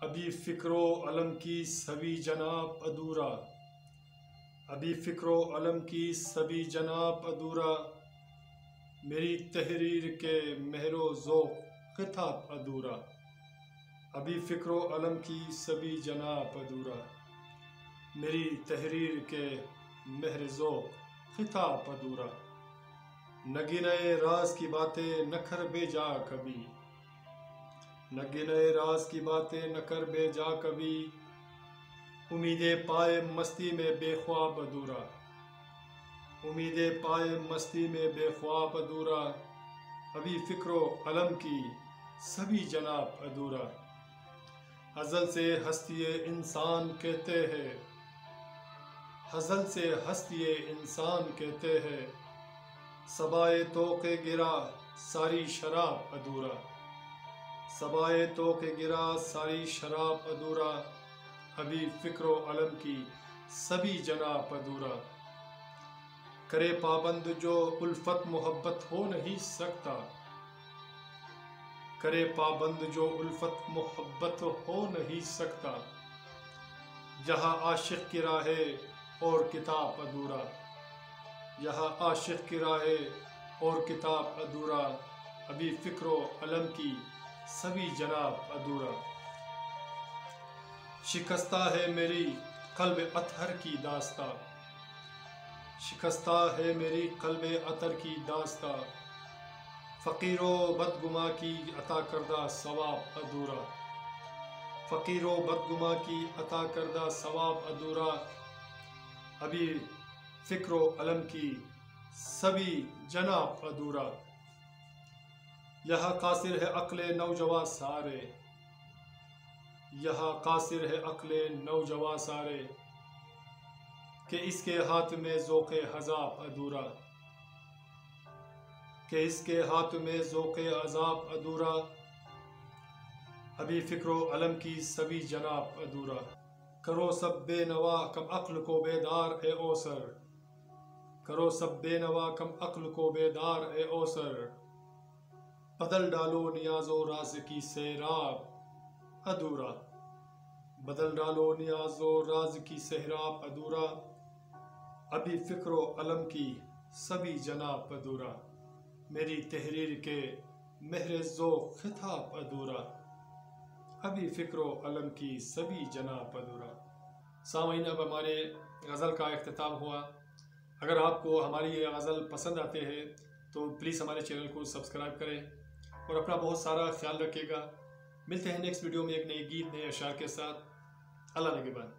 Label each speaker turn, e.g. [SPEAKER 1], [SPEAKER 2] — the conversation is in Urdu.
[SPEAKER 1] ابھی فکر و علم کی سبھی جناب ادھورا، ابھی فکر و علم کی سبھی جناب ادھورا، میری تحریر کے مہر و ذوق خطاب ادھورا، ابھی فکر و علم کی سبھی جناب ادھورا، میری تحریر کے مہر ذوق خطاب ادھورا، نہ گنائے راز کی باتیں نہ کر بے جا کبھی، نہ گنائے راز کی باتیں نہ کر بے جا کبھی، امیدیں پائے مستی میں بے خواب ادھورا، امیدیں پائے مستی میں بے خواب ادھورا، ابھی فکر و علم کی سبھی جناب ادھورا، ازل سے ہستی انسان کہتے ہیں، ازل سے ہستی انسان کہتے ہیں، صبائے طوق گرا ساری شراب ادھورا، صبائے طوق گرا ساری شراب ادھورا، ابھی فکر و علم کی سبھی جناب ادھورا، کرے پابند جو الفت محبت ہو نہیں سکتا، کرے پابند جو الفت محبت ہو نہیں سکتا، جہاں عاشق کی راہ اور کتاب ادھورا، یہاں عاشق کی راہ اور کتاب ادھورا، ابھی فکر و علم کی سبھی جناب ادھورا، شکستہ ہے میری قلب اطہر کی داستاں، شکستہ ہے میری قلب اطہر کی داستاں، فقیر و بدگماں کی عطا کردہ ثواب ادھورا، فقیر و بدگماں کی عطا کردہ ثواب ادھورا، ابھی فکر و علم کی سبھی جناب ادھورا، یہاں قاصر ہے عقل نوجواں سارے، یہاں قاصر ہے عقل نوجواں سارے، کہ اس کے ہاتھ میں ذوق عذاب ادھورا، کہ اس کے ہاتھ میں ذوق عذاب ادھورا، ابھی فکر و علم کی سبھی جناب ادھورا، کرو سب بے نوا کم عقل کو بیدار اے اوسر، کرو سب بے نوا کم عقل کو بیدار اے اوسر، بدل ڈالو نیاز و راز کی سیراب ادھورا، بدل ڈالو نیاز و راز کی سیراب ادھورا، ابھی فکر و علم کی سبھی جناب ادھورا، میری تحریر کے مہر ذوق خطاب ادھورا، ابھی فکر و علم کی سبھی جناب ادھورا۔ سامعین، اب ہمارے غزل کا اختتام ہوا۔ اگر آپ کو ہماری یہ غزل پسند آتے ہیں تو پلیز ہمارے چینل کو سبسکرائب کریں اور اپنا بہت سارا خیال رکھیے گا۔ ملتے ہیں نیکسٹ ویڈیو میں ایک نئی گیت، نئے اشعار کے ساتھ۔ اللہ نگہبان۔